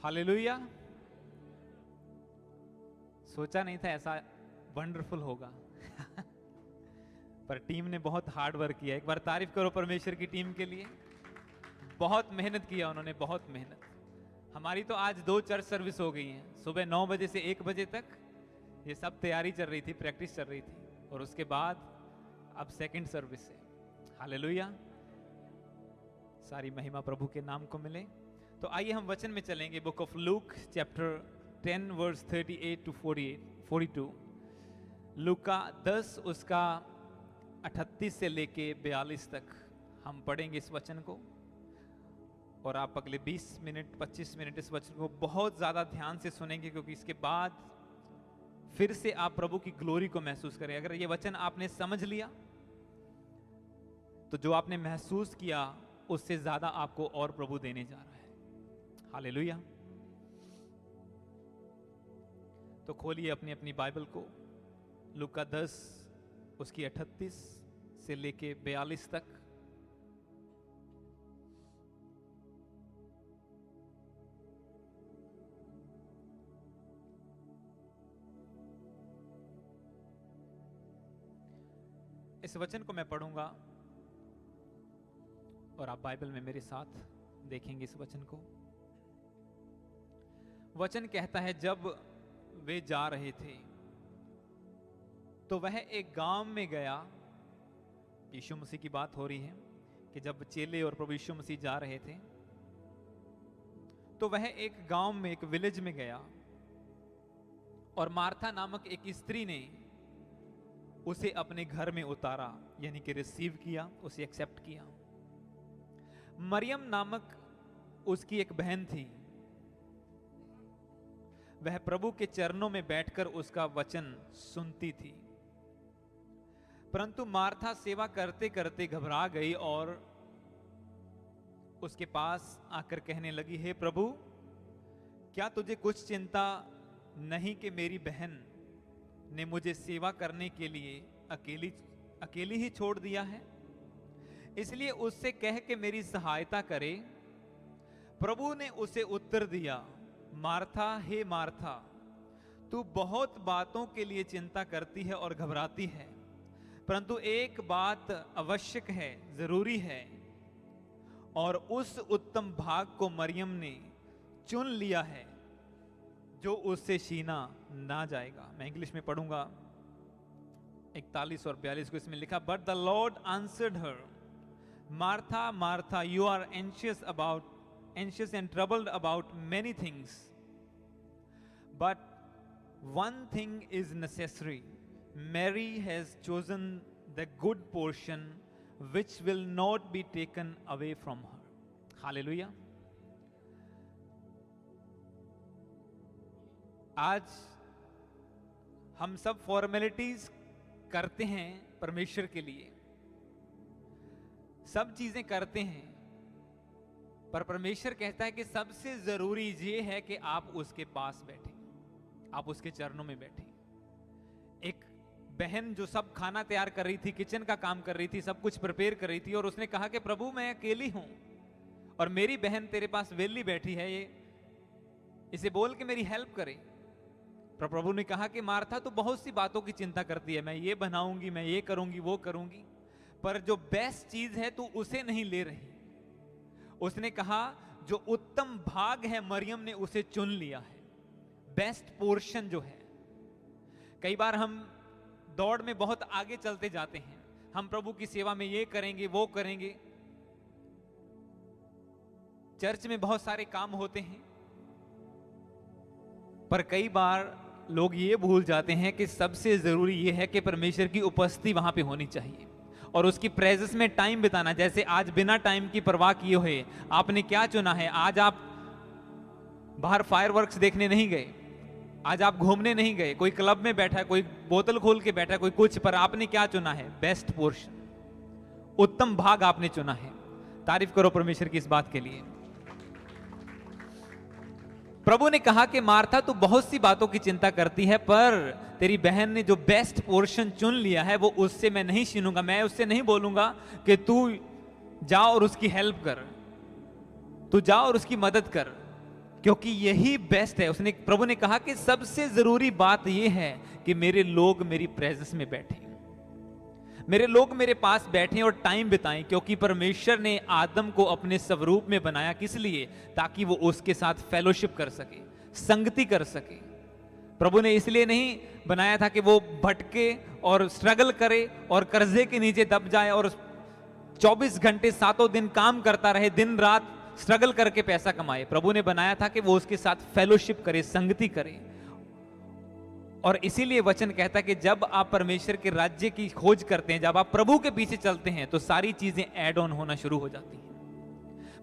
Hallelujah. सोचा नहीं था ऐसा वंडरफुल होगा पर टीम ने बहुत हार्ड वर्क किया। एक बार तारीफ करो परमेश्वर की टीम के लिए। बहुत मेहनत किया उन्होंने, बहुत मेहनत। हमारी तो आज 2 चर्च सर्विस हो गई हैं। सुबह 9 बजे से 1 बजे तक ये सब तैयारी चल रही थी, प्रैक्टिस चल रही थी, और उसके बाद अब सेकंड सर्विस है। हालेलुया। सारी महिमा प्रभु के नाम को मिले। तो आइए हम वचन में चलेंगे। Book of Luke chapter 10 verse 38 to 42। लूका 10 उसका 38 से लेके 42 तक हम पढ़ेंगे इस वचन को, और आप अगले 20 मिनट 25 मिनट इस वचन को बहुत ज्यादा ध्यान से सुनेंगे, क्योंकि इसके बाद फिर से आप प्रभु की ग्लोरी को महसूस करें। अगर ये वचन आपने समझ लिया तो जो आपने महसूस किया उससे ज्यादा आपको और प्रभु देने जा रहा है। हालेलुया। तो खोलिए अपनी अपनी बाइबल को, लूका 10 उसकी 38 से लेके 42 तक। इस वचन को मैं पढ़ूंगा और आप बाइबल में मेरे साथ देखेंगे इस वचन को। वचन कहता है, जब वे जा रहे थे तो वह एक गांव में गया। यीशु मसीह की बात हो रही है कि जब चेले और प्रभु यीशु मसीह जा रहे थे तो वह एक गांव में, एक विलेज में गया, और मार्था नामक एक स्त्री ने उसे अपने घर में उतारा, यानी कि रिसीव किया, उसे एक्सेप्ट किया। मरियम नामक उसकी एक बहन थी। वह प्रभु के चरणों में बैठकर उसका वचन सुनती थी। परंतु मार्था सेवा करते करते घबरा गई और उसके पास आकर कहने लगी, हे प्रभु, क्या तुझे कुछ चिंता नहीं कि मेरी बहन ने मुझे सेवा करने के लिए अकेली ही छोड़ दिया है? इसलिए उससे कह के मेरी सहायता करे। प्रभु ने उसे उत्तर दिया, मार्था, हे मार्था, तू बहुत बातों के लिए चिंता करती है और घबराती है, परंतु एक बात आवश्यक है, जरूरी है, और उस उत्तम भाग को मरियम ने चुन लिया है जो उससे छीना ना जाएगा। मैं इंग्लिश में पढ़ूंगा। 41 और 42 को इसमें लिखा, but the Lord answered her, Martha Martha, you are anxious and troubled about many things, but one thing is necessary. Mary has chosen the good portion which will not be taken away from her. Hallelujah. आज हम सब formalities करते हैं परमेश्वर के लिए, सब चीजें करते हैं, पर परमेश्वर कहता है कि सबसे जरूरी ये है कि आप उसके पास बैठे, आप उसके चरणों में बैठे। एक बहन जो सब खाना तैयार कर रही थी, किचन का काम कर रही थी, सब कुछ प्रिपेयर कर रही थी, और उसने कहा कि प्रभु, मैं अकेली हूं और मेरी बहन तेरे पास वेली बैठी है, इसे बोल के मेरी हेल्प करे। पर प्रभु ने कहा कि मार्था, तू बहुत सी बातों की चिंता करती है, मैं ये बनाऊंगी, मैं ये करूंगी, वो करूंगी, पर जो बेस्ट चीज है तू उसे नहीं ले रही। उसने कहा, जो उत्तम भाग है मरियम ने उसे चुन लिया है, बेस्ट पोर्शन जो है। कई बार हम दौड़ में बहुत आगे चलते जाते हैं, हम प्रभु की सेवा में ये करेंगे, वो करेंगे, चर्च में बहुत सारे काम होते हैं, पर कई बार लोग ये भूल जाते हैं कि सबसे जरूरी ये है कि परमेश्वर की उपस्थिति वहां पे होनी चाहिए और उसकी प्रेजेंस में टाइम बिताना। जैसे आज बिना टाइम की परवाह किए हुए आपने क्या चुना है? आज आप बाहर फायरवर्क्स देखने नहीं गए, आज आप घूमने नहीं गए, कोई क्लब में बैठा है, कोई बोतल खोल के बैठा है, कोई कुछ, पर आपने क्या चुना है? बेस्ट पोर्शन, उत्तम भाग आपने चुना है। तारीफ करो परमेश्वर की इस बात के लिए। प्रभु ने कहा कि मार्था, तू बहुत सी बातों की चिंता करती है, पर तेरी बहन ने जो बेस्ट पोर्शन चुन लिया है वो उससे मैं नहीं छीनूंगा। मैं उससे नहीं बोलूंगा कि तू जा और उसकी हेल्प कर, तू जा और उसकी मदद कर, क्योंकि यही बेस्ट है। उसने, प्रभु ने कहा कि सबसे जरूरी बात यह है कि मेरे लोग मेरी प्रेजेंस में बैठे, मेरे लोग मेरे पास बैठें और टाइम बिताएं, क्योंकि परमेश्वर ने आदम को अपने स्वरूप में बनाया किस लिए? ताकि वो उसके साथ फेलोशिप कर सके, संगति कर सके। प्रभु ने इसलिए नहीं बनाया था कि वो भटके और स्ट्रगल करे और कर्जे के नीचे दब जाए और 24 घंटे 7 दिन काम करता रहे, दिन रात स्ट्रगल करके पैसा कमाए। प्रभु ने बनाया था कि वो उसके साथ फेलोशिप करे, संगति करे। और इसीलिए वचन कहता है कि जब आप परमेश्वर के राज्य की खोज करते हैं, जब आप प्रभु के पीछे चलते हैं, तो सारी चीजें ऐड ऑन होना शुरू हो जाती हैं।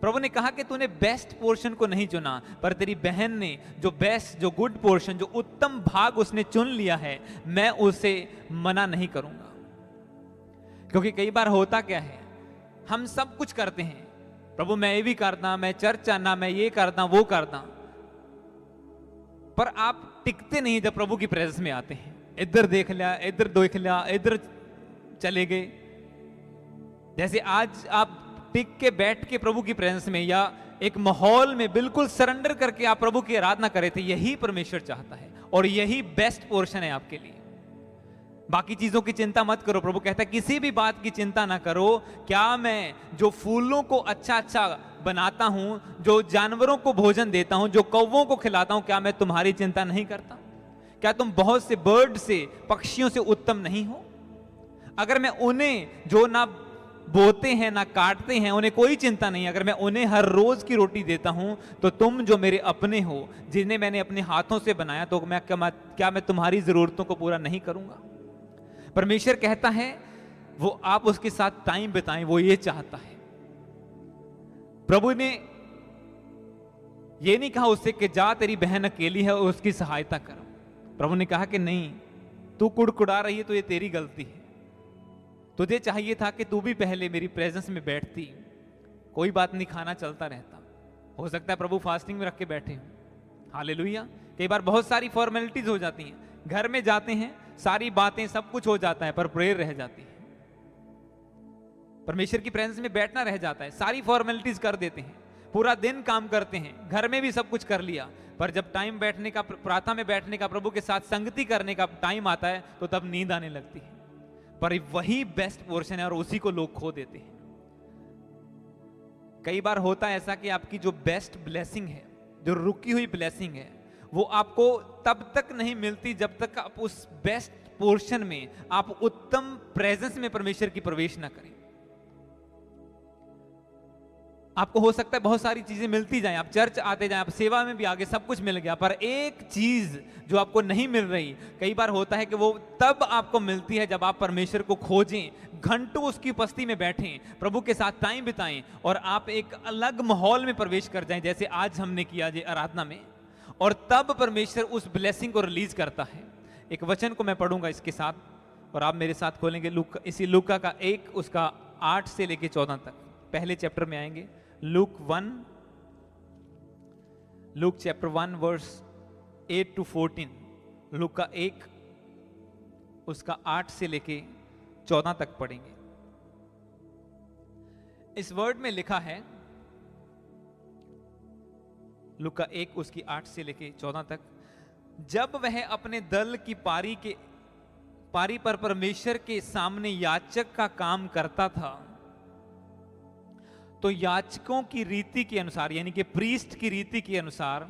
प्रभु ने कहा कि तूने बेस्ट पोर्शन को नहीं चुना, पर तेरी बहन ने जो बेस्ट, जो गुड पोर्शन, जो उत्तम भाग उसने चुन लिया है, मैं उसे मना नहीं करूंगा। क्योंकि कई बार होता क्या है, हम सब कुछ करते हैं, प्रभु मैं ये भी करता, मैं चर्च आना, मैं ये करता, वो करता, पर आप टिकते नहीं जब प्रभु की प्रेजेंस में आते हैं। इधर देख लिया, इधर देख लिया, इधर चले गए। जैसे आज आप टिक के बैठ के प्रभु की प्रेजेंस में या एक माहौल में बिल्कुल सरेंडर करके आप प्रभु की आराधना करे थे, यही परमेश्वर चाहता है और यही बेस्ट पोर्शन है आपके लिए। बाकी चीजों की चिंता मत करो। प्रभु कहता है किसी भी बात की चिंता ना करो। क्या मैं जो फूलों को अच्छा अच्छा बनाता हूं, जो जानवरों को भोजन देता हूं, जो कौवों को खिलाता हूं, क्या मैं तुम्हारी चिंता नहीं करता? क्या तुम बहुत से बर्ड से, पक्षियों से उत्तम नहीं हो? अगर मैं उन्हें जो ना बोते हैं ना काटते हैं, उन्हें कोई चिंता नहीं, अगर मैं उन्हें हर रोज की रोटी देता हूं, तो तुम जो मेरे अपने हो, जिन्हें मैंने अपने हाथों से बनाया, तो क्या मैं तुम्हारी जरूरतों को पूरा नहीं करूंगा? परमेश्वर कहता है वो आप उसके साथ टाइम बिताएं, वो ये चाहता है। प्रभु ने ये नहीं कहा उससे कि जा तेरी बहन अकेली है और उसकी सहायता कर। प्रभु ने कहा कि नहीं, तू कुड़कुड़ा रही है तो ये तेरी गलती है। तुझे चाहिए था कि तू भी पहले मेरी प्रेजेंस में बैठती। कोई बात नहीं, खाना चलता रहता। हो सकता है प्रभु फास्टिंग में रख के बैठे हो। हालेलुया। कई बार बहुत सारी फॉर्मेलिटीज हो जाती हैं, घर में जाते हैं, सारी बातें सब कुछ हो जाता है, पर प्रेयर रह जाती है। परमेश्वर की प्रेजेंस में बैठना रह जाता है। सारी फॉर्मेलिटीज कर देते हैं, पूरा दिन काम करते हैं, घर में भी सब कुछ कर लिया, पर जब टाइम बैठने का, प्रार्थना में बैठने का, प्रभु के साथ संगति करने का टाइम आता है, तो तब नींद आने लगती है। पर वही बेस्ट पोर्शन है और उसी को लोग खो देते हैं। कई बार होता है ऐसा कि आपकी जो बेस्ट ब्लेसिंग है, जो रुकी हुई ब्लेसिंग है, वो आपको तब तक नहीं मिलती जब तक आप उस बेस्ट पोर्शन में, आप उत्तम प्रेजेंस में परमेश्वर की प्रवेश ना करें। आपको हो सकता है बहुत सारी चीजें मिलती जाएं, आप चर्च आते जाएं, आप सेवा में भी आगे सब कुछ मिल गया, पर एक चीज जो आपको नहीं मिल रही, कई बार होता है कि वो तब आपको मिलती है जब आप परमेश्वर को खोजें, घंटों उसकी उपस्थिति में बैठें, प्रभु के साथ टाइम बिताएं और आप एक अलग माहौल में प्रवेश कर जाएं, जैसे आज हमने किया जे आराधना में। और तब परमेश्वर उस ब्लेसिंग को रिलीज करता है। एक वचन को मैं पढ़ूंगा इसके साथ, और आप मेरे साथ खोलेंगे इसी लूका का 1 उसका 8 से लेके 14 तक, पहले चैप्टर में आएंगे। Luke chapter 1 verse 8 to 14, Luke का 1 उसका 8 से लेके 14 तक पढ़ेंगे। इस वर्ड में लिखा है, लूका 1 उसकी 8 से लेके 14 तक, जब वह अपने दल की पारी पर परमेश्वर के सामने याचक का काम करता था, तो याचकों की रीति के अनुसार, यानी कि प्रीस्ट की रीति के अनुसार,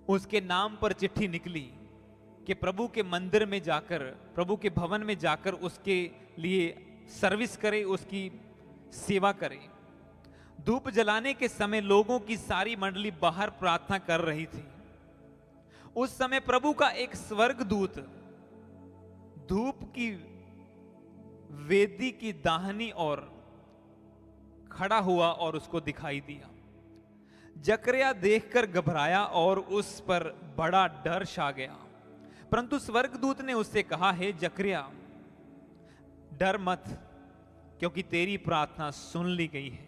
उसके नाम पर चिट्ठी निकली कि प्रभु के मंदिर में जाकर, प्रभु के भवन में जाकर उसके लिए सर्विस करे, उसकी सेवा करे। धूप जलाने के समय लोगों की सारी मंडली बाहर प्रार्थना कर रही थी। उस समय प्रभु का एक स्वर्गदूत धूप की वेदी की दाहिनी ओर खड़ा हुआ और उसको दिखाई दिया। जकरिया देखकर घबराया और उस पर बड़ा डर छा गया। परंतु स्वर्गदूत ने उससे कहा, हे जकरिया, डर मत, क्योंकि तेरी प्रार्थना सुन ली गई है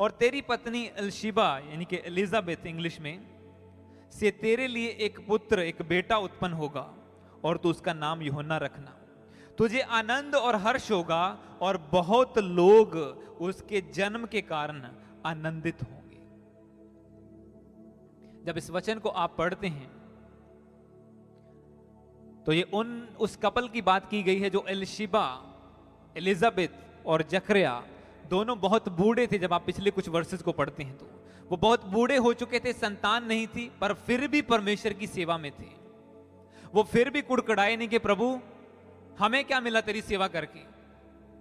और तेरी पत्नी एलिशिबा, यानी कि एलिजाबेथ इंग्लिश में, से तेरे लिए एक पुत्र, एक बेटा उत्पन्न होगा और तू उसका नाम यूहन्ना रखना। तुझे आनंद और हर्ष होगा और बहुत लोग उसके जन्म के कारण आनंदित होंगे। जब इस वचन को आप पढ़ते हैं तो ये उस कपल की बात की गई है जो एलिशिबा, एलिजाबेथ और जकरिया दोनों बहुत बूढ़े थे। जब आप पिछले कुछ वर्सेस को पढ़ते हैं तो वो बहुत बूढ़े हो चुके थे, संतान नहीं थी, पर फिर भी परमेश्वर की सेवा में थे। वो फिर भी कुड़कुड़ाए नहीं कि प्रभु हमें क्या मिला तेरी सेवा करके,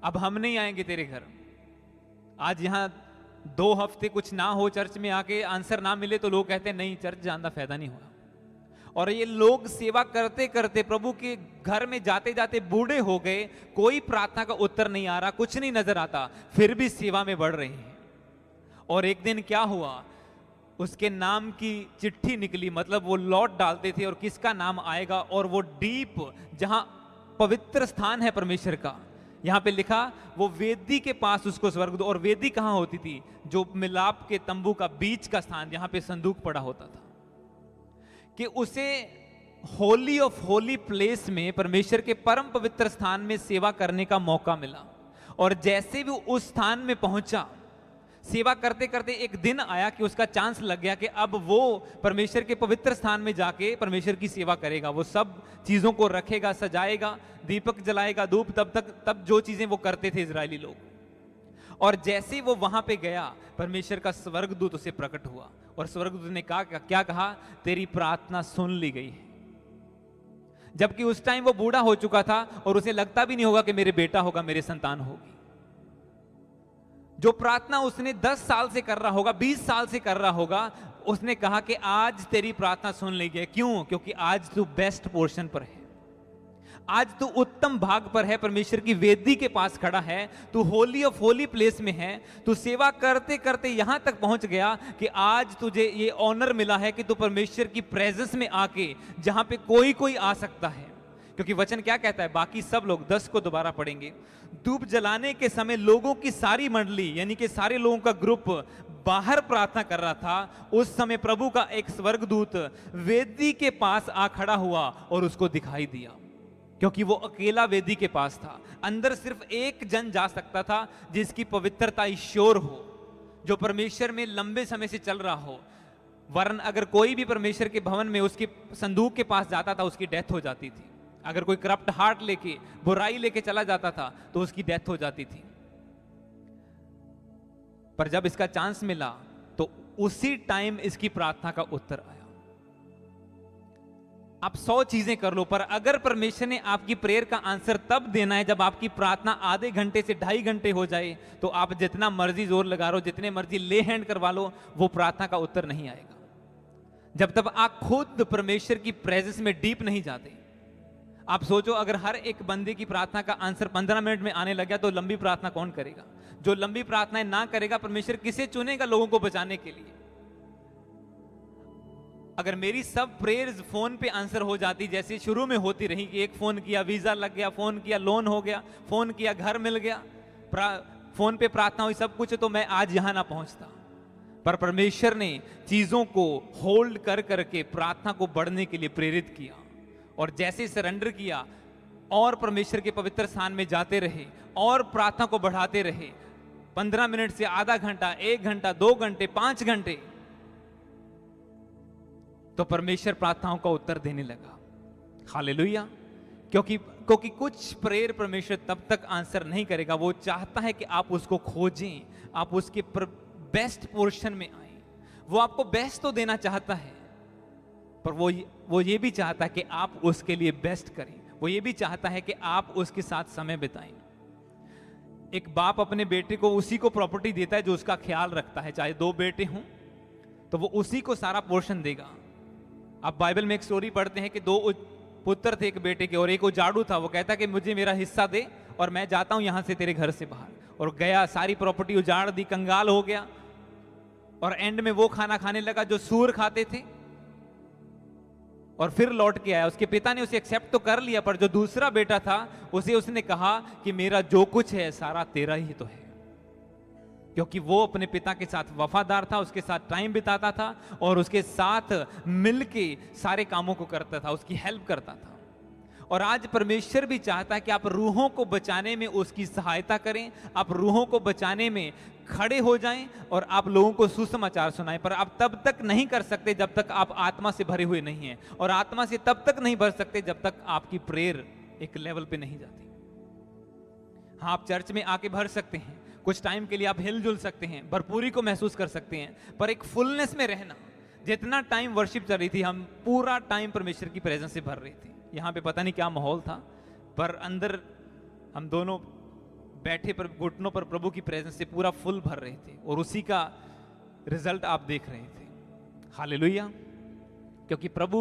अब हम नहीं आएंगे तेरे घर। आज यहां 2 हफ्ते कुछ ना हो, चर्च में आके आंसर ना मिले तो लोग कहते हैं नहीं चर्च जाने का फायदा नहीं हुआ। और ये लोग सेवा करते करते प्रभु के घर में जाते जाते बूढ़े हो गए, कोई प्रार्थना का उत्तर नहीं आ रहा, कुछ नहीं नजर आता, फिर भी सेवा में बढ़ रहे हैं। और एक दिन क्या हुआ, उसके नाम की चिट्ठी निकली, मतलब वो लौट डालते थे और किसका नाम आएगा, और वो डीप जहां पवित्र स्थान है परमेश्वर का, यहां पे लिखा वो वेदी के पास उसको स्वर्गदूत। और वेदी कहां होती थी, जो मिलाप के तंबू का बीच का स्थान जहां पे संदूक पड़ा होता था, कि उसे होली ऑफ होली प्लेस में, परमेश्वर के परम पवित्र स्थान में सेवा करने का मौका मिला। और जैसे भी उस स्थान में पहुंचा, सेवा करते करते एक दिन आया कि उसका चांस लग गया कि अब वो परमेश्वर के पवित्र स्थान में जाके परमेश्वर की सेवा करेगा। वो सब चीजों को रखेगा, सजाएगा, दीपक जलाएगा, धूप, तब जो चीजें वो करते थे इजरायली लोग। और जैसे ही वो वहां पे गया, परमेश्वर का स्वर्गदूत उसे प्रकट हुआ और स्वर्गदूत ने कहा, क्या कहा, तेरी प्रार्थना सुन ली गई है। जबकि उस टाइम वो बूढ़ा हो चुका था और उसे लगता भी नहीं होगा कि मेरे बेटा होगा, मेरे संतान होगी। जो प्रार्थना उसने 10 साल से कर रहा होगा, 20 साल से कर रहा होगा, उसने कहा कि आज तेरी प्रार्थना सुन ली गई। क्यों? क्योंकि आज तू बेस्ट पोर्शन पर है, आज तू उत्तम भाग पर है, परमेश्वर की वेदी के पास खड़ा है, तू होली ऑफ होली प्लेस में है, तू सेवा करते करते यहां तक पहुंच गया कि आज तुझे ये ऑनर मिला है कि तू परमेश्वर की प्रेजेंस में आके, जहां पे कोई कोई आ सकता है। क्योंकि वचन क्या कहता है, बाकी सब लोग, 10 को दोबारा पढ़ेंगे, धूप जलाने के समय लोगों की सारी मंडली, यानी कि सारे लोगों का ग्रुप बाहर प्रार्थना कर रहा था। उस समय प्रभु का एक स्वर्गदूत वेदी के पास आ खड़ा हुआ और उसको दिखाई दिया, क्योंकि वो अकेला वेदी के पास था। अंदर सिर्फ एक जन जा सकता था जिसकी पवित्रता ईश्वर हो, जो परमेश्वर में लंबे समय से चल रहा हो। वरन अगर कोई भी परमेश्वर के भवन में उसके संदूक के पास जाता था, उसकी डेथ हो जाती थी। अगर कोई करप्ट हार्ट लेके, बुराई लेके चला जाता था तो उसकी डेथ हो जाती थी। पर जब इसका चांस मिला तो उसी टाइम इसकी प्रार्थना का उत्तर आया। आप 100 चीजें कर लो, पर अगर परमेश्वर ने आपकी प्रेयर का आंसर तब देना है जब आपकी प्रार्थना आधे घंटे से 2.5 घंटे हो जाए, तो आप जितना मर्जी जोर लगा लो, जितने मर्जी ले हैंड करवा लो, वो प्रार्थना का उत्तर नहीं आएगा जब तक आप खुद परमेश्वर की प्रेजेंस में डीप नहीं जाते। आप सोचो, अगर हर एक बंदे की प्रार्थना का आंसर 15 मिनट में आने लगा तो लंबी प्रार्थना कौन करेगा? जो लंबी प्रार्थनाएं ना करेगा, परमेश्वर किसे चुनेगा लोगों को बचाने के लिए? अगर मेरी सब प्रेयर्स फोन पे आंसर हो जाती, जैसे शुरू में होती रही कि एक फोन किया वीजा लग गया, फोन किया लोन हो गया, फोन किया घर मिल गया, फोन पे प्रार्थना हुई, सब कुछ, तो मैं आज यहां ना पहुंचता। पर परमेश्वर ने चीजों को होल्ड कर करके प्रार्थना को बढ़ने के लिए प्रेरित किया, और जैसे सरेंडर किया और परमेश्वर के पवित्र स्थान में जाते रहे और प्रार्थना को बढ़ाते रहे, 15 मिनट से आधा घंटा, 1 घंटा, 2 घंटे, 5 घंटे, तो परमेश्वर प्रार्थनाओं का उत्तर देने लगा। हालेलुया। क्योंकि कुछ प्रेयर परमेश्वर तब तक आंसर नहीं करेगा, वो चाहता है कि आप उसको खोजें, आप उसके बेस्ट पोर्शन में आए। वो आपको बेस्ट तो देना चाहता है, पर वो ये भी चाहता है कि आप उसके लिए बेस्ट करें। वो ये भी चाहता है कि आप उसके साथ समय बिताएं। एक बाप अपने बेटे को उसी को प्रॉपर्टी देता है जो उसका ख्याल रखता है। चाहे 2 बेटे हों तो वो उसी को सारा पोर्शन देगा। आप बाइबल में एक स्टोरी पढ़ते हैं कि 2 पुत्र थे एक बेटे के, और एक उजाड़ू था। वो कहता कि मुझे मेरा हिस्सा दे और मैं जाता हूं यहां से तेरे घर से बाहर। और गया, सारी प्रॉपर्टी उजाड़ दी, कंगाल हो गया, और एंड में वो खाना खाने लगा जो सूअर खाते थे, और फिर लौट के आया। उसके पिता ने उसे एक्सेप्ट तो कर लिया, पर जो दूसरा बेटा था उसे उसने कहा कि मेरा जो कुछ है सारा तेरा ही तो है, क्योंकि वो अपने पिता के साथ वफादार था, उसके साथ टाइम बिताता था और उसके साथ मिलके सारे कामों को करता था, उसकी हेल्प करता था। और आज परमेश्वर भी चाहता है कि आप रूहों को बचाने में उसकी सहायता करें, आप रूहों को बचाने में खड़े हो जाएं और आप लोगों को सुसमाचार सुनाएं। पर आप तब तक नहीं कर सकते जब तक आप आत्मा से भरे हुए नहीं हैं, और आत्मा से तब तक नहीं भर सकते जब तक आपकी प्रेयर एक लेवल पे नहीं जाती। हाँ, आप चर्च में आके भर सकते हैं, कुछ टाइम के लिए आप हिलजुल सकते हैं, भरपूरी को महसूस कर सकते हैं, पर एक फुलनेस में रहना। जितना टाइम वर्शिप चल रही थी, हम पूरा टाइम परमेश्वर की प्रेजेंस से भर रही थी। यहाँ पे पता नहीं क्या माहौल था, पर अंदर हम दोनों बैठे पर घुटनों पर प्रभु की प्रेजेंस से पूरा फुल भर रहे थे, और उसी का रिजल्ट आप देख रहे थे। हालेलुया। क्योंकि प्रभु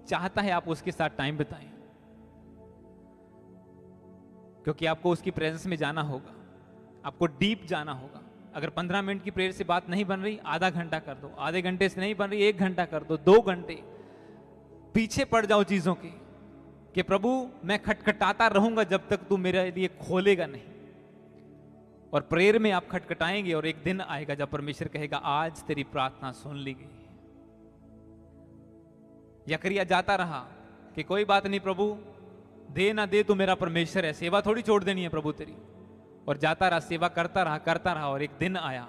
चाहता है आप उसके साथ टाइम बिताएं, क्योंकि आपको उसकी प्रेजेंस में जाना होगा, आपको डीप जाना होगा। अगर 15 मिनट की प्रेयर से बात नहीं बन रही, आधा घंटा कर दो, आधे घंटे से नहीं बन रही, 1 घंटा कर दो, 2 घंटे पीछे पड़ जाओ चीजों के, कि प्रभु मैं खटखटाता रहूंगा जब तक तू मेरे लिए खोलेगा नहीं। और प्रेयर में आप खटखटाएंगे, और एक दिन आएगा जब परमेश्वर कहेगा आज तेरी प्रार्थना सुन ली गई। यकरिया जाता रहा कि कोई बात नहीं प्रभु, दे ना दे, तू मेरा परमेश्वर है, सेवा थोड़ी छोड़ देनी है प्रभु तेरी। और जाता रहा, सेवा करता रहा, और एक दिन आया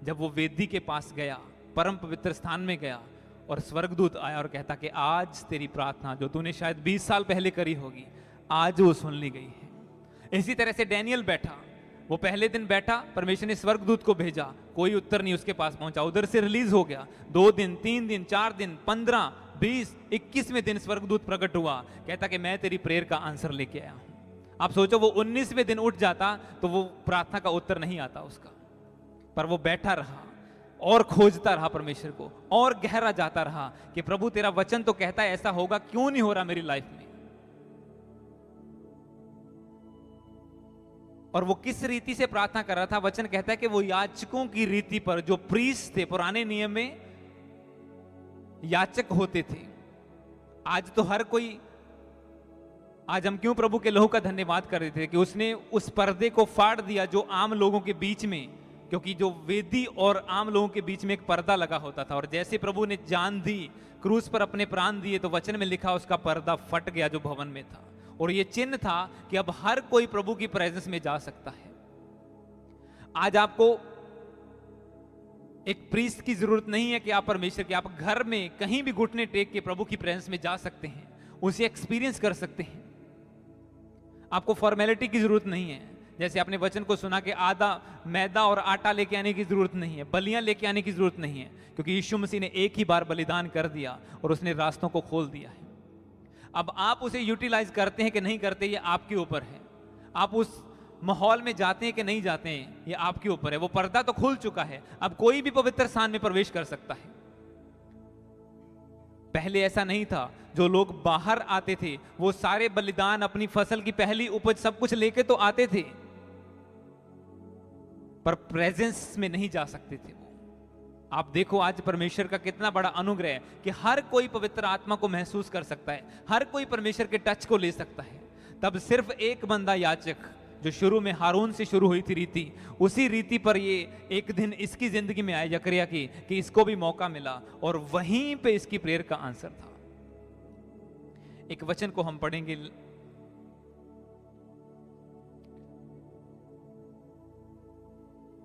जब वो वेदी के पास गया, परम पवित्र स्थान में गया, और स्वर्गदूत आया और कहता कि आज तेरी प्रार्थना जो तूने शायद 20 साल पहले करी होगी, आज वो सुन ली गई है। इसी तरह से डैनियल बैठा, वो पहले दिन बैठा, परमेश्वर ने स्वर्गदूत को भेजा, कोई उत्तर नहीं उसके पास पहुंचा, उधर से रिलीज हो गया। 2 दिन, 3 दिन, 4 दिन, 15, 20, 21वें दिन स्वर्गदूत प्रकट हुआ, कहता कि मैं तेरी प्रेयर का आंसर लेके आया हूं। आप सोचो, वो 19वें दिन उठ जाता तो वो प्रार्थना का उत्तर नहीं आता उसका, पर वो बैठा रहा और खोजता रहा परमेश्वर को, और गहरा जाता रहा कि प्रभु तेरा वचन तो कहता है ऐसा होगा, क्यों नहीं हो रहा मेरी लाइफ में। और वो किस रीति से प्रार्थना कर रहा था? वचन कहता है कि वो याचकों की रीति पर, जो प्रीस्ट थे, पुराने नियम में याचक होते थे। आज तो हर कोई, आज हम क्यों प्रभु के लहू का धन्यवाद कर रहे थे कि उसने उस पर्दे को फाड़ दिया जो आम लोगों के बीच में, क्योंकि जो वेदी और आम लोगों के बीच में एक पर्दा लगा होता था, और जैसे प्रभु ने जान दी, क्रूस पर अपने प्राण दिए, तो वचन में लिखा उसका पर्दा फट गया जो भवन में था। और ये चिन्ह था कि अब हर कोई प्रभु की प्रेजेंस में जा सकता है। आज आपको एक प्रीस्ट की जरूरत नहीं है कि आप परमेश्वर के, आप घर में कहीं भी घुटने टेक के प्रभु की प्रेजेंस में जा सकते हैं, उसे एक्सपीरियंस कर सकते हैं। आपको फॉर्मेलिटी की जरूरत नहीं है, जैसे आपने वचन को सुना कि आधा मैदा और आटा लेके आने की जरूरत नहीं है, बलियां लेके आने की जरूरत नहीं है, क्योंकि यीशु मसीह ने एक ही बार बलिदान कर दिया और उसने रास्तों को खोल दिया है। अब आप उसे यूटिलाइज करते हैं कि नहीं करते, ये आपके ऊपर है। आप उस माहौल में जाते हैं कि नहीं जाते हैं, ये आपके ऊपर है। वो पर्दा तो खुल चुका है, अब कोई भी पवित्र स्थान में प्रवेश कर सकता है। पहले ऐसा नहीं था, जो लोग बाहर आते थे वो सारे बलिदान, अपनी फसल की पहली उपज सब कुछ लेके तो आते थे, पर प्रेजेंस में नहीं जा सकते थे वो। आप देखो आज परमेश्वर का कितना बड़ा अनुग्रह है कि हर कोई पवित्र आत्मा को महसूस कर सकता है, हर कोई परमेश्वर के टच को ले सकता है। तब सिर्फ एक बंदा याचक, जो शुरू में हारून से शुरू हुई थी रीति, उसी रीति पर ये एक दिन इसकी जिंदगी में आया जकरिया की, कि इसको भी मौका मिला, और वहीं पे इसकी प्रेयर का आंसर था। एक वचन को हम पढ़ेंगे,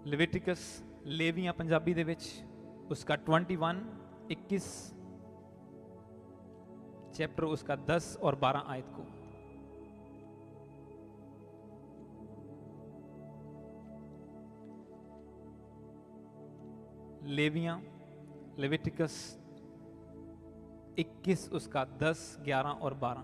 लेविटिकस, लेवियां पंजाबी दे विच, उसका 21 चैप्टर, उसका 10 और 12 आयत को। लेवियां, लेविटिकस 21, उसका 10, 11 और 12।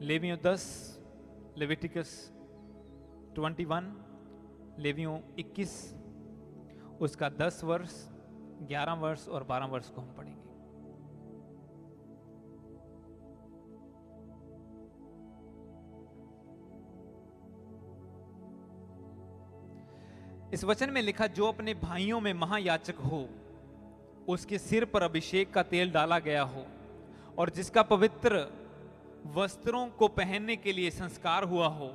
लेवियों 10, लेविटिकस 21, लेवियों 21, उसका 10 वर्ष, 11 वर्ष और 12 वर्ष को हम पढ़ेंगे। इस वचन में लिखा, जो अपने भाइयों में महायाजक हो, उसके सिर पर अभिषेक का तेल डाला गया हो, और जिसका पवित्र वस्त्रों को पहनने के लिए संस्कार हुआ हो,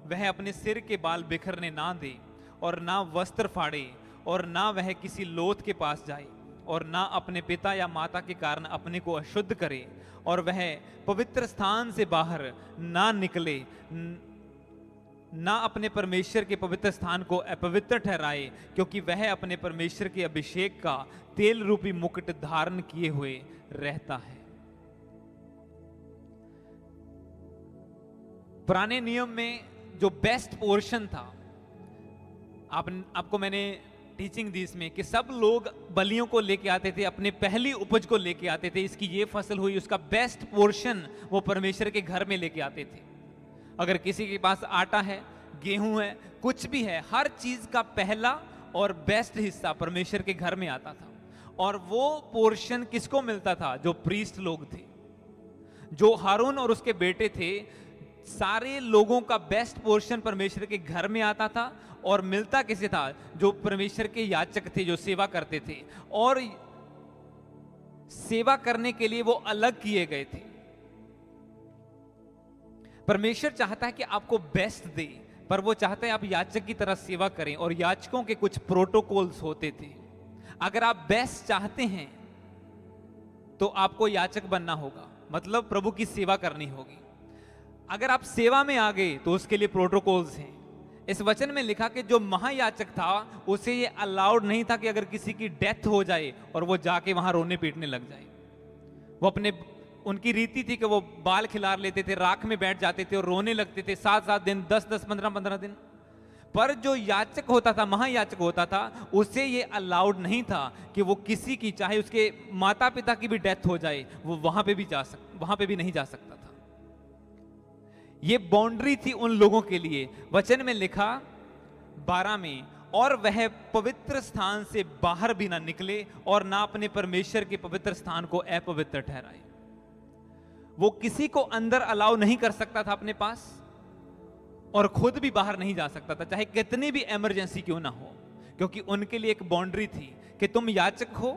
वह अपने सिर के बाल बिखरने ना दे, और ना वस्त्र फाड़े, और ना वह किसी लोथ के पास जाए, और ना अपने पिता या माता के कारण अपने को अशुद्ध करे, और वह पवित्र स्थान से बाहर ना निकले, ना अपने परमेश्वर के पवित्र स्थान को अपवित्र ठहराए, क्योंकि वह अपने परमेश्वर के अभिषेक का तेल रूपी मुकुट धारण किए हुए रहता है। पुराने नियम में जो बेस्ट पोर्शन था, आपको मैंने टीचिंग दी इसमें कि सब लोग बलियों को लेके आते थे, अपने पहली उपज को लेके आते थे। इसकी ये फसल हुई, उसका बेस्ट पोर्शन वो परमेश्वर के घर में लेके आते थे। अगर किसी के पास आटा है, गेहूं है, कुछ भी है, हर चीज का पहला और बेस्ट हिस्सा परमेश्वर के घर में आता था। और वो पोर्शन किसको मिलता था? जो प्रीस्ट लोग थे, जो हारून और उसके बेटे थे। सारे लोगों का बेस्ट पोर्शन परमेश्वर के घर में आता था। और मिलता किसे था? जो परमेश्वर के याचक थे, जो सेवा करते थे, और सेवा करने के लिए वो अलग किए गए थे। परमेश्वर चाहता है कि आपको बेस्ट दे, पर वो चाहता है आप याचक की तरह सेवा करें। और याचकों के कुछ प्रोटोकॉल्स होते थे। अगर आप बेस्ट चाहते हैं तो आपको याचक बनना होगा, मतलब प्रभु की सेवा करनी होगी। अगर आप सेवा में आ गए तो उसके लिए प्रोटोकॉल्स हैं। इस वचन में लिखा कि जो महायाचक था उसे ये अलाउड नहीं था कि अगर किसी की डेथ हो जाए और वो जाके वहां रोने पीटने लग जाए। वो उनकी रीति थी कि वो बाल खिलार लेते थे, राख में बैठ जाते थे और रोने लगते थे 7-7 दिन, 10-10, 15-15 दिन। पर जो याचक होता था, महायाचक होता था, उसे ये अलाउड नहीं था कि वो किसी की, चाहे उसके माता पिता की भी डेथ हो जाए, वो वहां पे भी नहीं जा सकता था। ये बाउंड्री थी उन लोगों के लिए। वचन में लिखा 12 में, और वह पवित्र स्थान से बाहर भी ना निकले और ना अपने परमेश्वर के पवित्र स्थान को अपवित्र ठहराए। वो किसी को अंदर अलाउ नहीं कर सकता था अपने पास, और खुद भी बाहर नहीं जा सकता था, चाहे कितनी भी इमरजेंसी क्यों ना हो, क्योंकि उनके लिए एक बाउंड्री थी कि तुम याचक हो,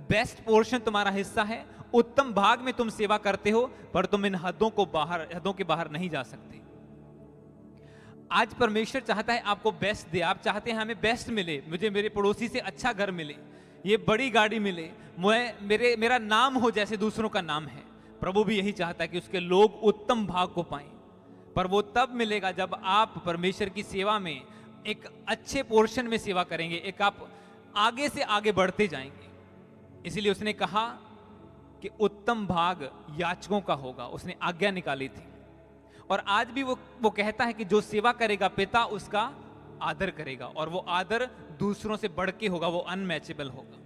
बेस्ट पोर्शन तुम्हारा हिस्सा है, उत्तम भाग में तुम सेवा करते हो, पर तुम इन हदों के बाहर नहीं जा सकते। आज परमेश्वर चाहता है आपको बेस्ट दे। आप चाहते हैं हमें बेस्ट मिले, मुझे मेरे पड़ोसी से अच्छा घर मिले, ये बड़ी गाड़ी मिले, मेरा नाम हो जैसे दूसरों का नाम है। प्रभु भी यही चाहता है कि उसके लोग उत्तम भाग को पाएं, पर वो तब मिलेगा जब आप परमेश्वर की सेवा में एक अच्छे पोर्शन में सेवा करेंगे, एक आप आगे से आगे बढ़ते जाएंगे। इसलिए उसने कहा कि उत्तम भाग याचकों का होगा, उसने आज्ञा निकाली थी। और आज भी वो कहता है कि जो सेवा करेगा पिता उसका आदर करेगा, और वो आदर दूसरों से बढ़ के होगा, वो अनमैचेबल होगा।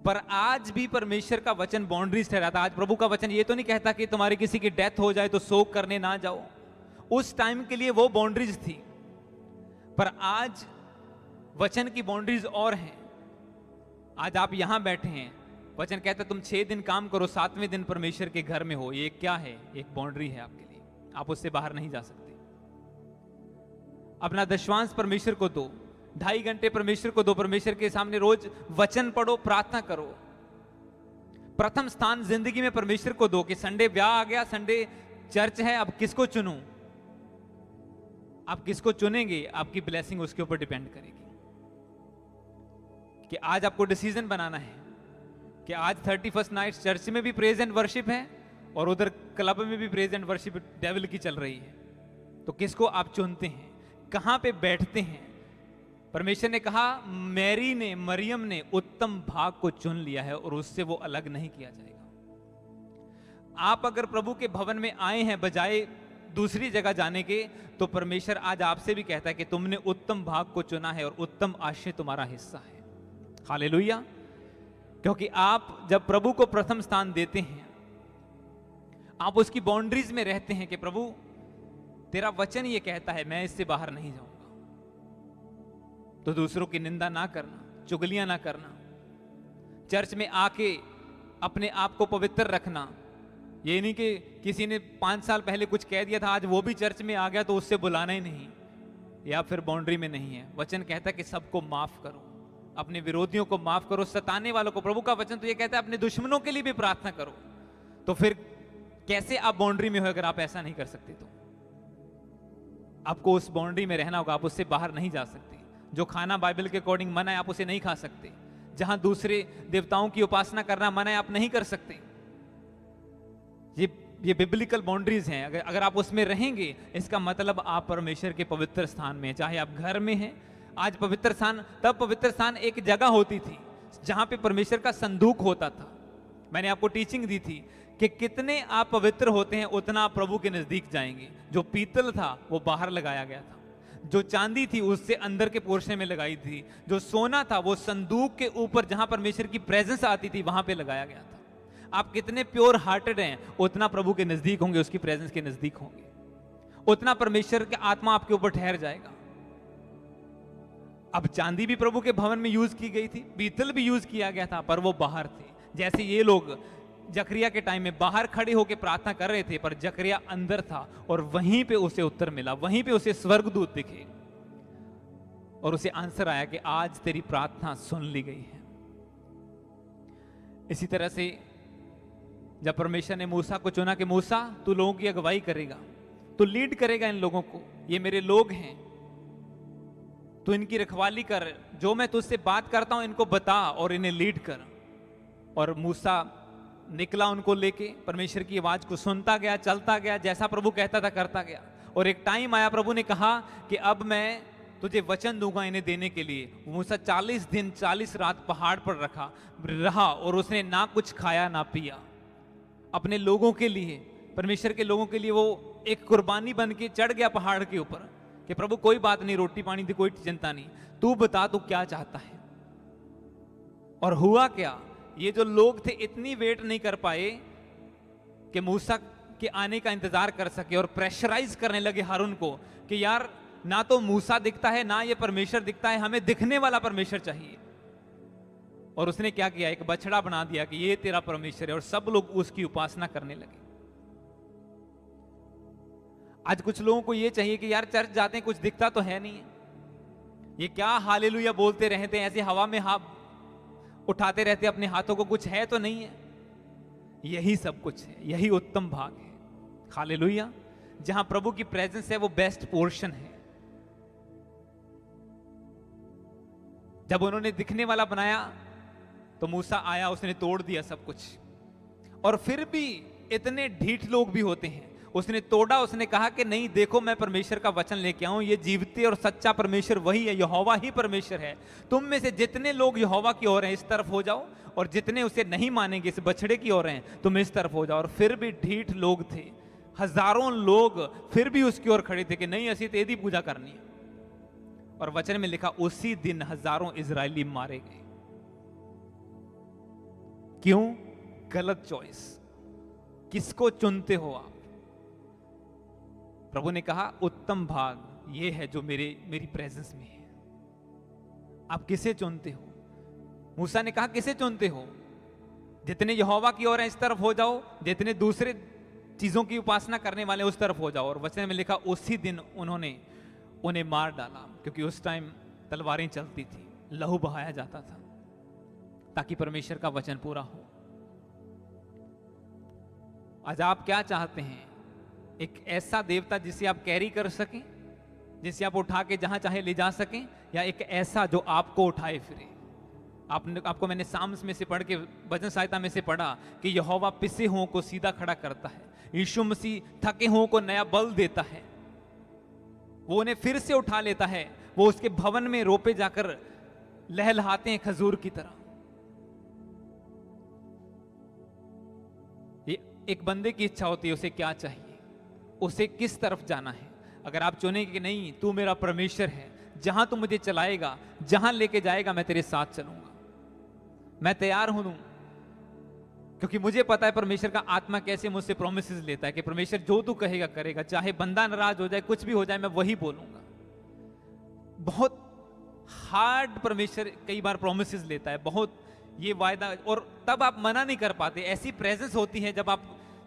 पर आज भी परमेश्वर का वचन बाउंड्रीज ठहराता। आज प्रभु का वचन ये तो नहीं कहता कि तुम्हारी किसी की डेथ हो जाए तो शोक करने ना जाओ। उस टाइम के लिए वो बाउंड्रीज थी, पर आज वचन की बाउंड्रीज और हैं। आज आप यहां बैठे हैं, वचन कहता है तुम 6 दिन काम करो, 7वें दिन परमेश्वर के घर में हो। ये क्या है? एक बाउंड्री है आपके लिए, आप उससे बाहर नहीं जा सकते। अपना दशवांश परमेश्वर को दो, 2.5 घंटे परमेश्वर को दो, परमेश्वर के सामने रोज वचन पढ़ो, प्रार्थना करो। प्रथम स्थान जिंदगी में परमेश्वर को दो। कि संडे ब्याह आ गया, संडे चर्च है, अब किसको चुनूं? आप किसको चुनेंगे, आपकी ब्लेसिंग उसके ऊपर डिपेंड करेगी। कि आज आपको डिसीजन बनाना है कि आज 31st नाइट चर्च में भी प्रेज एंड वर्शिप है और उधर क्लब में भी प्रेज एंड वर्शिप डेविल की चल रही है। तो किसको आप चुनते हैं, कहां पे बैठते हैं? परमेश्वर ने कहा मरियम ने उत्तम भाग को चुन लिया है और उससे वो अलग नहीं किया जाएगा। आप अगर प्रभु के भवन में आए हैं बजाय दूसरी जगह जाने के, तो परमेश्वर आज आपसे भी कहता है कि तुमने उत्तम भाग को चुना है और उत्तम आशीष तुम्हारा हिस्सा है। हालेलुया। क्योंकि आप जब प्रभु को प्रथम स्थान देते हैं, आप उसकी बाउंड्रीज में रहते हैं कि प्रभु तेरा वचन ये कहता है मैं इससे बाहर नहीं जाऊंगा। तो दूसरों की निंदा ना करना, चुगलियां ना करना, चर्च में आके अपने आप को पवित्र रखना। ये नहीं कि किसी ने 5 साल पहले कुछ कह दिया था, आज वो भी चर्च में आ गया तो उससे बुलाना ही नहीं, या फिर बाउंड्री में नहीं है। वचन कहता है कि सबको माफ करो, अपने विरोधियों को माफ करो, सताने वालों को। प्रभु का वचन तो ये कहता है अपने दुश्मनों के लिए भी प्रार्थना करो। तो फिर कैसे आप बाउंड्री में हो अगर आप ऐसा नहीं कर सकते? तो आपको उस बाउंड्री में रहना होगा, आप उससे बाहर नहीं जा सकते। जो खाना बाइबल के अकॉर्डिंग मना है आप उसे नहीं खा सकते। जहां दूसरे देवताओं की उपासना करना मना है, आप नहीं कर सकते। ये बिब्लिकल बाउंड्रीज हैं। अगर आप उसमें रहेंगे, इसका मतलब आप परमेश्वर के पवित्र स्थान में हैं। चाहे आप घर में हैं, आज पवित्र स्थान, तब पवित्र स्थान एक जगह होती थी जहां पे परमेश्वर का संदूक होता था। मैंने आपको टीचिंग दी थी कि कितने आप पवित्र होते हैं उतना आप प्रभु के नजदीक जाएंगे। जो पीतल था वो बाहर लगाया गया था, जो चांदी थी उससे अंदर के पोर्शन में लगाई थी, जो सोना था वो संदूक के ऊपर जहां परमेश्वर की प्रेजेंस आती थी वहां पे लगाया गया था। आप कितने प्योर हार्टेड हैं उतना प्रभु के नजदीक होंगे, उसकी प्रेजेंस के नजदीक होंगे, उतना परमेश्वर की आत्मा आपके ऊपर ठहर जाएगा। अब चांदी भी प्रभु के भवन में यूज की गई थी, पीतल भी यूज किया गया था, पर वो बाहर थे। जैसे ये लोग जकरिया के टाइम में बाहर खड़े होकर प्रार्थना कर रहे थे, पर जकरिया अंदर था और वहीं पे उसे उत्तर मिला, वहीं पे उसे स्वर्गदूत दिखे और उसे आंसर आया कि आज तेरी प्रार्थना सुन ली गई है। इसी तरह से जब परमेश्वर ने मूसा को चुना कि मूसा तू लोगों की अगुवाई करेगा, तू लीड करेगा इन लोगों को, ये मेरे लोग हैं, तू इनकी रखवाली कर, जो मैं तुझसे बात करता हूं इनको बता और इन्हें लीड कर। और मूसा निकला उनको लेके, परमेश्वर की आवाज को सुनता गया, चलता गया, जैसा प्रभु कहता था करता गया। और एक टाइम आया, प्रभु ने कहा कि अब मैं तुझे वचन दूंगा इन्हें देने के लिए। मूसा 40 दिन 40 रात पहाड़ पर रहा और उसने ना कुछ खाया ना पिया। अपने लोगों के लिए, परमेश्वर के लोगों के लिए वो एक कुर्बानी बन के चढ़ गया पहाड़ के ऊपर कि प्रभु कोई बात नहीं, रोटी पानी की कोई चिंता नहीं, तू बता तू क्या चाहता है। और हुआ क्या, ये जो लोग थे इतनी वेट नहीं कर पाए कि मूसा के आने का इंतजार कर सके और प्रेशराइज करने लगे हारून को कि यार ना तो मूसा दिखता है ना ये परमेश्वर दिखता है, हमें दिखने वाला परमेश्वर चाहिए। और उसने क्या किया, एक बछड़ा बना दिया कि ये तेरा परमेश्वर है, और सब लोग उसकी उपासना करने लगे। आज कुछ लोगों को ये चाहिए कि यार चर्च जाते हैं कुछ दिखता तो है नहीं है, ये क्या हालेलुया बोलते रहते हैं, ऐसे हवा में हाथ उठाते रहते अपने हाथों को, कुछ है तो नहीं है। यही सब कुछ है, यही उत्तम भाग है। हालेलुया, जहां प्रभु की प्रेजेंस है वो बेस्ट पोर्शन है। जब उन्होंने दिखने वाला बनाया तो मूसा आया, उसने तोड़ दिया सब कुछ। और फिर भी इतने ढीठ लोग भी होते हैं, उसने तोड़ा, उसने कहा कि नहीं देखो मैं परमेश्वर का वचन लेके आऊं, ये जीवते और सच्चा परमेश्वर वही है, यहोवा ही परमेश्वर है। तुम में से जितने लोग यहोवा की ओर हैं इस तरफ हो जाओ, और जितने उसे नहीं मानेंगे इस बछड़े की ओर हैं तुम इस तरफ हो जाओ। और फिर भी ढीठ लोग थे, हजारों लोग फिर भी उसकी ओर खड़े थे कि नहीं असी तो एदी पूजा करनी है। और वचन में लिखा उसी दिन हजारों इजरायली मारे गए। क्यों? गलत चॉइस। किसको चुनते हो आप? प्रभु ने कहा उत्तम भाग ये है जो मेरी प्रेजेंस में है। आप किसे चुनते हो? मूसा ने कहा किसे चुनते हो? जितने यहोवा की ओर हैं इस तरफ हो जाओ, जितने दूसरे चीजों की उपासना करने वाले उस तरफ हो जाओ। और वचन में लिखा उसी दिन उन्होंने उन्हें मार डाला, क्योंकि उस टाइम तलवारें चलती थी, लहू बहाया जाता था ताकि परमेश्वर का वचन पूरा हो। आज आप क्या चाहते हैं? एक ऐसा देवता जिसे आप कैरी कर सकें, जिसे आप उठा के जहां चाहे ले जा सकें, या एक ऐसा जो आपको उठाए फिरे? आपको मैंने साम्स में से पढ़ के, भजन सहायता में से पढ़ा कि यहोवा पिसे हुओं को सीधा खड़ा करता है, यीशु मसीह थके हुओं को नया बल देता है, वो उन्हें फिर से उठा लेता है, वो उसके भवन में रोपे जाकर लहलहाते हैं खजूर की तरह। ये एक बंदे की इच्छा होती है, उसे क्या चाहिए, उसे किस तरफ जाना है। अगर आप चुनेंगे कि नहीं तू मेरा परमेश्वर है, जहां तू मुझे चलाएगा, जहां लेके जाएगा मैं तेरे साथ चलूंगा, मैं तैयार हूं, क्योंकि मुझे पता है परमेश्वर का आत्मा कैसे मुझसे प्रोमिसेस लेता है कि परमेश्वर जो तू कहेगा करेगा, चाहे बंदा नाराज हो जाए, कुछ भी हो जाए, मैं वही बोलूंगा। बहुत हार्ड परमेश्वर कई बार प्रोमिसेस लेता है, बहुत ये वायदा, और तब आप मना नहीं कर पाते। ऐसी प्रेजेंस होती है जब आप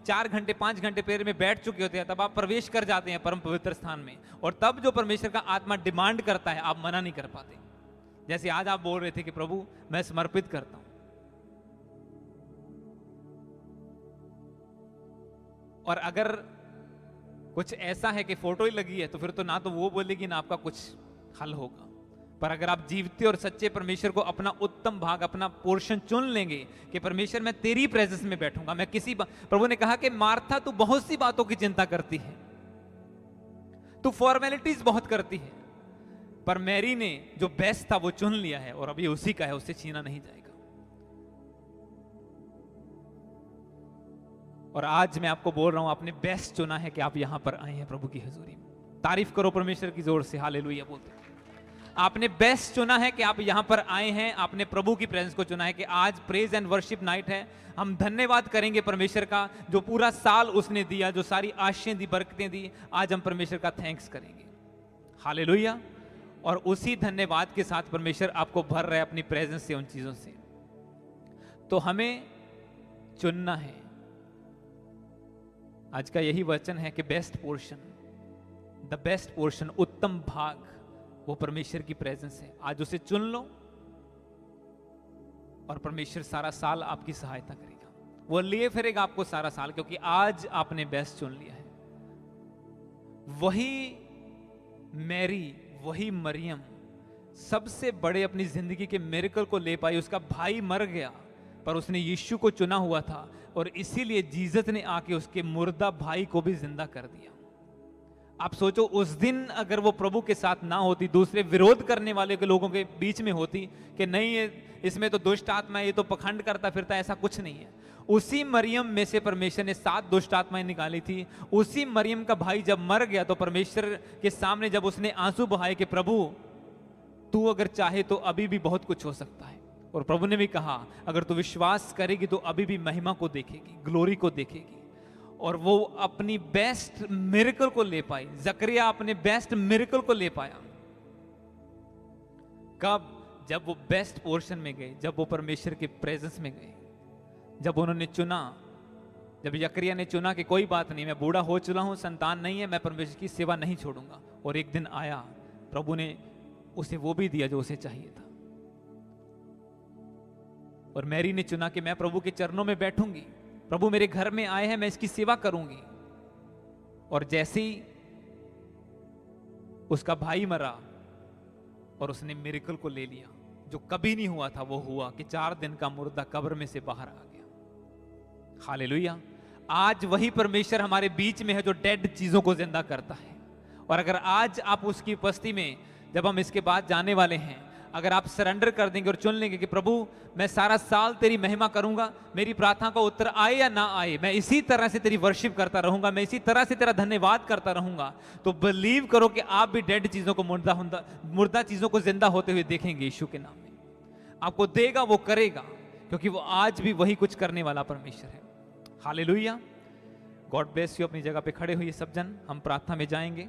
4 घंटे 5 घंटे पैर में बैठ चुके होते हैं, तब आप प्रवेश कर जाते हैं परम पवित्र स्थान में, और तब जो परमेश्वर का आत्मा डिमांड करता है आप मना नहीं कर पाते। जैसे आज आप बोल रहे थे कि प्रभु मैं समर्पित करता हूं, और अगर कुछ ऐसा है कि फोटो ही लगी है तो फिर तो ना तो वो बोलेगी ना आपका कुछ हल होगा। पर अगर आप जीवते और सच्चे परमेश्वर को अपना उत्तम भाग, अपना पोर्शन चुन लेंगे कि परमेश्वर मैं तेरी प्रेजेंस में बैठूंगा, मैं प्रभु ने कहा कि मार्था तू बहुत सी बातों की चिंता करती है, तू फॉर्मेलिटीज बहुत करती है, पर मैरी ने जो बेस्ट था वो चुन लिया है और अभी उसी का है, उससे छीना नहीं जाएगा। और आज मैं आपको बोल रहा हूं, आपने बेस्ट चुना है कि आप यहां पर आए हैं प्रभु की हजूरी में। तारीफ करो परमेश्वर की जोर से, हालेलुया बोलते हैं। आपने बेस्ट चुना है कि आप यहां पर आए हैं, आपने प्रभु की प्रेजेंस को चुना है कि आज प्रेज एंड वर्शिप नाइट है। हम धन्यवाद करेंगे परमेश्वर का, जो पूरा साल उसने दिया, जो सारी आशीषें दी, बरकतें दी, आज हम परमेश्वर का थैंक्स करेंगे। हालेलुया। और उसी धन्यवाद के साथ परमेश्वर आपको भर रहा है अपनी प्रेजेंस से, उन चीजों से। तो हमें चुनना है। आज का यही वचन है कि best portion, the best portion, उत्तम भाग, वो परमेश्वर की प्रेजेंस है। आज उसे चुन लो और परमेश्वर सारा साल आपकी सहायता करेगा, वो लिए फिरेगा आपको सारा साल, क्योंकि आज आपने बेस्ट चुन लिया है। वही मैरी, वही मरियम सबसे बड़े अपनी जिंदगी के मिरेकल को ले पाई। उसका भाई मर गया पर उसने यीशु को चुना हुआ था, और इसीलिए जीसस ने आके उसके मुर्दा भाई को भी जिंदा कर दिया। आप सोचो, उस दिन अगर वो प्रभु के साथ ना होती, दूसरे विरोध करने वाले के लोगों के बीच में होती कि नहीं ये इसमें तो दुष्ट आत्मा है, ये तो पखंड करता फिरता, ऐसा कुछ नहीं है। उसी मरियम में से परमेश्वर ने 7 दुष्ट आत्माएं निकाली थी। उसी मरियम का भाई जब मर गया तो परमेश्वर के सामने जब उसने आंसू बहाए कि प्रभु तू अगर चाहे तो अभी भी बहुत कुछ हो सकता है, और प्रभु ने भी कहा अगर तू विश्वास करेगी तो अभी भी महिमा को देखेगी, ग्लोरी को देखेगी। और वो अपनी बेस्ट मिरेकल को ले पाई। जकरिया अपने बेस्ट मिरेकल को ले पाया। कब? जब वो बेस्ट पोर्शन में गए, जब वो परमेश्वर के प्रेजेंस में गए, जब उन्होंने चुना, जब जकरिया ने चुना कि कोई बात नहीं, मैं बूढ़ा हो चुका हूं, संतान नहीं है, मैं परमेश्वर की सेवा नहीं छोड़ूंगा। और एक दिन आया, प्रभु ने उसे वो भी दिया जो उसे चाहिए था। और मैरी ने चुना कि मैं प्रभु के चरणों में बैठूंगी, प्रभु मेरे घर में आए हैं, मैं इसकी सेवा करूंगी। और जैसे ही उसका भाई मरा और उसने मिरेकल को ले लिया, जो कभी नहीं हुआ था वो हुआ कि 4 दिन का मुर्दा कब्र में से बाहर आ गया। हालेलुया। आज वही परमेश्वर हमारे बीच में है जो डेड चीजों को जिंदा करता है। और अगर आज आप उसकी उपस्थिति में, जब हम इसके बाद जाने वाले हैं, अगर आप सरेंडर कर देंगे और चुन लेंगे कि प्रभु मैं सारा साल तेरी महिमा करूंगा, मेरी प्रार्थना का उत्तर आए या ना आए, मैं इसी तरह से तेरी वर्शिप करता रहूंगा, मैं इसी तरह से तेरा धन्यवाद करता रहूंगा, तो बिलीव करो कि आप भी डेड चीजों को, मुर्दा चीजों को जिंदा होते हुए देखेंगे। यीशु के नाम में आपको देगा, वो करेगा, क्योंकि वो आज भी वही कुछ करने वाला परमेश्वर है। हालेलुया। God bless you. अपनी जगह पे खड़े हुए सब जन, हम प्रार्थना में जाएंगे।